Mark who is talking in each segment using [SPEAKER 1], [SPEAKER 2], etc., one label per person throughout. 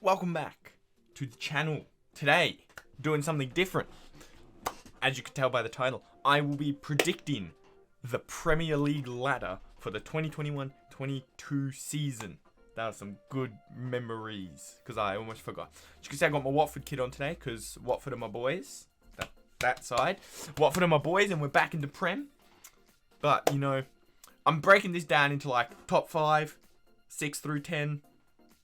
[SPEAKER 1] welcome back to the channel. Today, doing something different. As you can tell by the title, I will be predicting the Premier League ladder for the 2021-22 season. That was some good memories, because I almost forgot. As you can see, I got my Watford kit on today, because Watford are my boys. That side. Watford are my boys, and we're back into Prem. But, you know, I'm breaking this down into, like, top 5, 6 through 10,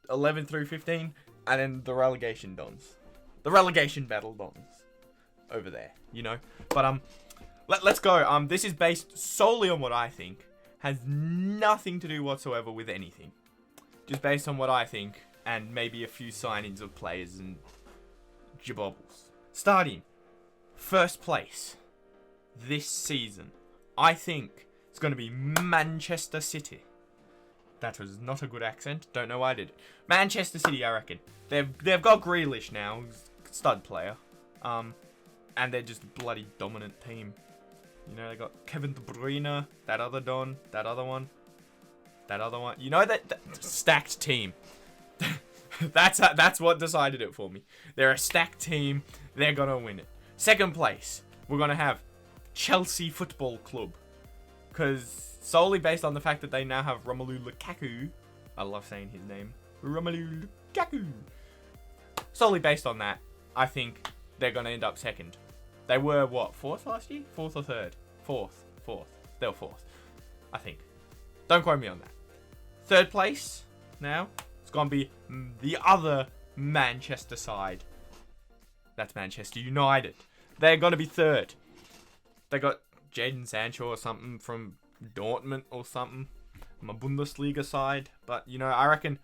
[SPEAKER 1] 11 through 15, and then the relegation dons. The relegation battle dons. Over there, you know. But, let's go. This is based solely on what I think. Has nothing to do whatsoever with anything. Just based on what I think, and maybe a few signings of players and jabobbles. Starting first place this season, I think it's going to be Manchester City. That was not a good accent. Don't know why I did it. Manchester City, I reckon. They've got Grealish now, stud player. And they're just a bloody dominant team. You know, they got Kevin De Bruyne, that other Don, that other one. You know, that stacked team. That's what decided it for me. They're a stacked team. They're going to win it. Second place, we're going to have Chelsea Football Club. Because solely based on the fact that they now have Romelu Lukaku. I love saying his name. Romelu Lukaku. Solely based on that, I think they're going to end up second. They were, what, fourth last year? Fourth or third? Fourth. They were fourth, I think. Don't quote me on that. Third place, now, it's going to be the other Manchester side. That's Manchester United. They're going to be third. They got Jadon Sancho or something from Dortmund or something. My Bundesliga side. But, you know, I reckon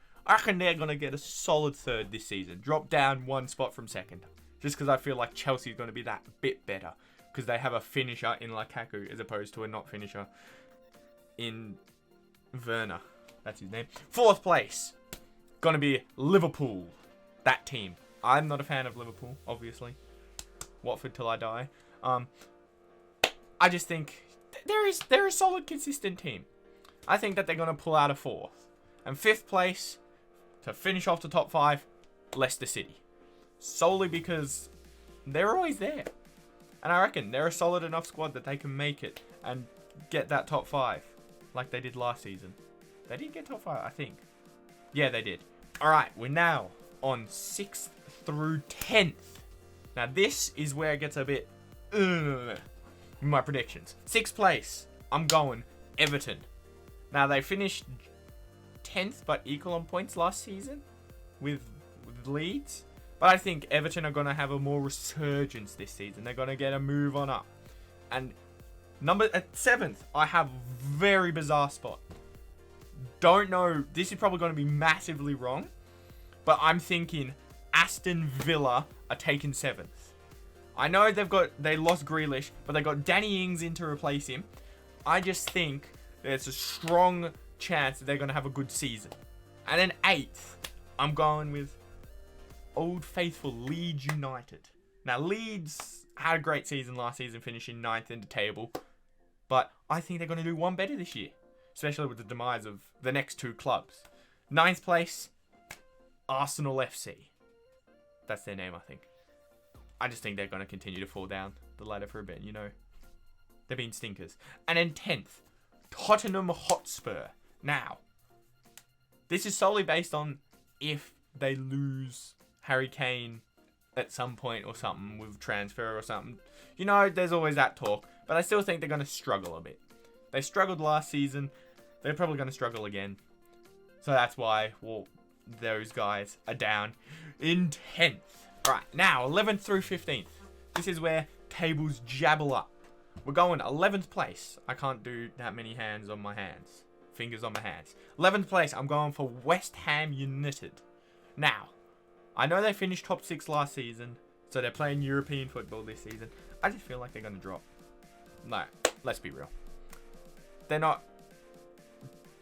[SPEAKER 1] they're going to get a solid third this season. Drop down one spot from second. Just because I feel like Chelsea's going to be that bit better. Because they have a finisher in Lukaku as opposed to a not finisher in Werner. That's his name. Fourth place. Going to be Liverpool. That team. I'm not a fan of Liverpool, obviously. Watford till I die. I just think they're a solid, consistent team. I think that they're going to pull out a fourth. And fifth place, to finish off the top 5, Leicester City. Solely because they're always there. And I reckon they're a solid enough squad that they can make it and get that top 5. Like they did last season. They did get top 5, I think. Yeah, they did. Alright, we're now on 6th through 10th. Now this is where it gets a bit... my predictions. 6th place, I'm going Everton. Now they finished 10th but equal on points last season with Leeds. But I think Everton are going to have a more resurgence this season. They're going to get a move on up. And at 7th, I have very bizarre spot. Don't know. This is probably going to be massively wrong. But I'm thinking Aston Villa are taking 7th. I know they lost Grealish, but they got Danny Ings in to replace him. I just think there's a strong chance that they're going to have a good season. And then 8th, I'm going with Old Faithful Leeds United. Now, Leeds had a great season last season, finishing 9th in the table. But I think they're going to do one better this year. Especially with the demise of the next 2 clubs. 9th place, Arsenal FC. That's their name, I think. I just think they're going to continue to fall down the ladder for a bit, you know. They've been stinkers. And then 10th, Tottenham Hotspur. Now, this is solely based on if they lose Harry Kane at some point or something with transfer or something. You know, there's always that talk. But I still think they're going to struggle a bit. They struggled last season. They're probably going to struggle again. So that's why, well, those guys are down in 10th. Right, now 11th through 15th. This is where tables jabble up. We're going 11th place. I can't do that many hands on my hands. Fingers on my hands. 11th place, I'm going for West Ham United. Now, I know they finished top 6 last season, so they're playing European football this season. I just feel like they're going to drop. No, let's be real. They're not...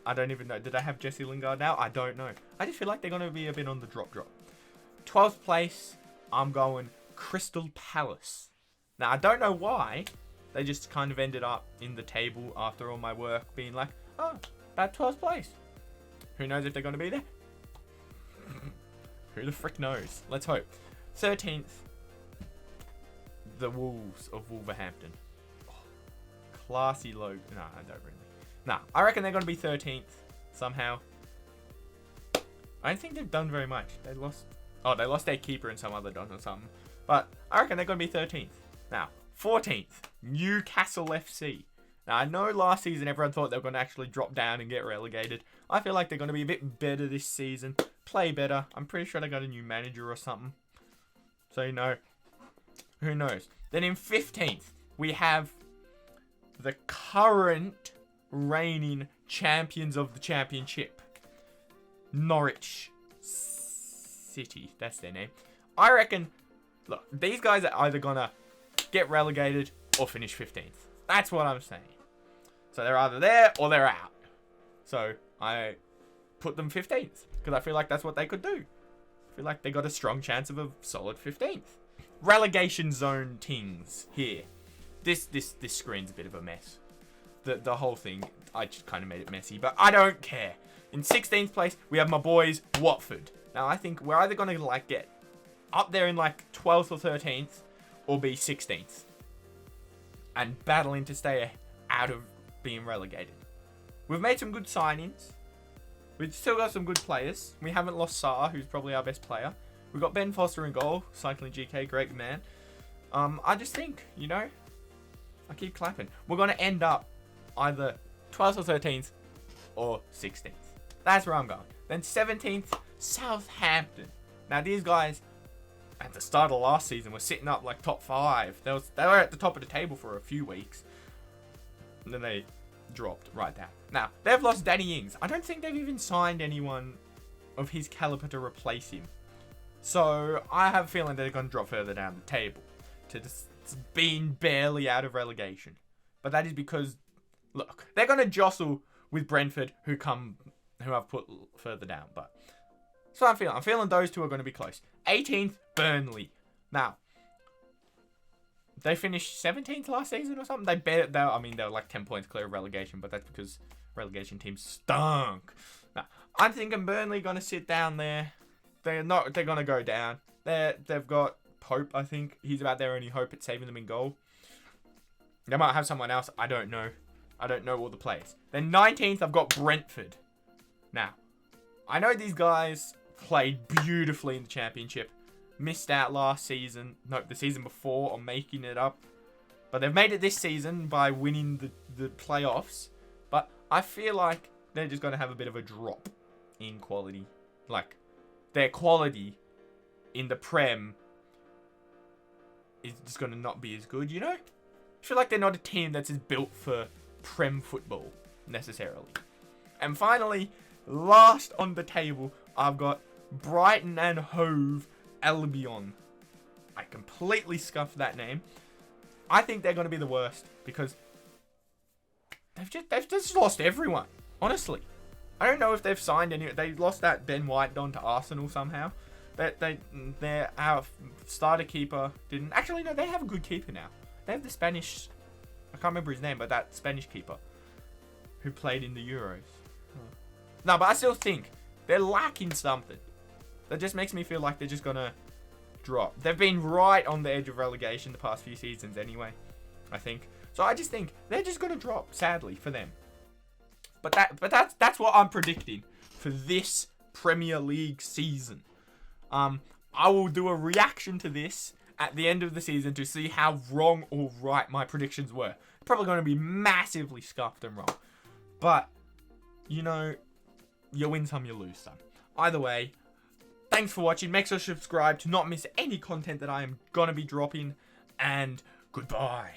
[SPEAKER 1] I don't even know. Did they have Jesse Lingard now? I don't know. I just feel like they're going to be a bit on the drop. 12th place, I'm going Crystal Palace. Now, I don't know why. They just kind of ended up in the table after all my work being like, oh, about 12th place. Who knows if they're going to be there? Who the frick knows? Let's hope. 13th, the Wolves of Wolverhampton. Oh, classy logo. No, I don't really. Nah, I reckon they're going to be 13th somehow. I don't think they've done very much. They lost their keeper and some other don or something. But I reckon they're going to be 13th. Now, 14th, Newcastle FC. Now, I know last season everyone thought they were going to actually drop down and get relegated. I feel like they're going to be a bit better this season. Play better. I'm pretty sure they got a new manager or something. So, you know, who knows? Then in 15th, we have the current reigning champions of the championship. Norwich City. That's their name. I reckon, look, these guys are either going to get relegated or finish 15th. That's what I'm saying. So they're either there or they're out. So I put them 15th because I feel like that's what they could do. I feel like they got a strong chance of a solid 15th. Relegation zone tings here. This screen's a bit of a mess. The whole thing, I just kind of made it messy, but I don't care. In 16th place, we have my boys, Watford. Now, I think we're either going to like get up there in like 12th or 13th or be 16th. And battling to stay out of being relegated. We've made some good signings. We've still got some good players. We haven't lost Saar, who's probably our best player. We've got Ben Foster in goal. Cycling GK, great man. I just think, you know, I keep clapping. We're going to end up either 12th or 13th or 16th. That's where I'm going. Then 17th, Southampton. Now, these guys, at the start of last season, were sitting up like top 5. They were at the top of the table for a few weeks. And then they dropped right down. Now, they've lost Danny Ings. I don't think they've even signed anyone of his caliber to replace him. So, I have a feeling they're going to drop further down the table to just being barely out of relegation. But that is because, look, they're going to jostle with Brentford, who I've put further down. But so I'm feeling those two are going to be close. 18th, Burnley. Now, they finished 17th last season or something. They were like 10 points clear of relegation, but that's because relegation teams stunk. Now, I'm thinking Burnley going to sit down there. They're going to go down. They've got Pope, I think. He's about their only hope at saving them in goal. They might have someone else. I don't know. I don't know all the players. Then 19th, I've got Brentford. Now, I know these guys played beautifully in the championship. Missed out last season. No, the season before on making it up. But they've made it this season by winning the playoffs. But I feel like they're just going to have a bit of a drop in quality. Like, their quality in the Prem is just going to not be as good, you know? I feel like they're not a team that's as built for Prem football, necessarily. And finally, last on the table, I've got Brighton and Hove Albion. I completely scuffed that name. I think they're going to be the worst because they've just lost everyone. Honestly, I don't know if they've signed any. They lost that Ben White Don to Arsenal somehow. Their starter keeper didn't. Actually, no, they have a good keeper now. They have the Spanish. I can't remember his name, but that Spanish keeper who played in the Euros. No, but I still think they're lacking something. That just makes me feel like they're just gonna drop. They've been right on the edge of relegation the past few seasons anyway, I think. So I just think they're just gonna drop, sadly, for them. But that's what I'm predicting for this Premier League season. I will do a reaction to this at the end of the season to see how wrong or right my predictions were. Probably going to be massively scuffed and wrong. But, you know, you win some, you lose some. Either way, thanks for watching. Make sure to subscribe to not miss any content that I am going to be dropping. And goodbye.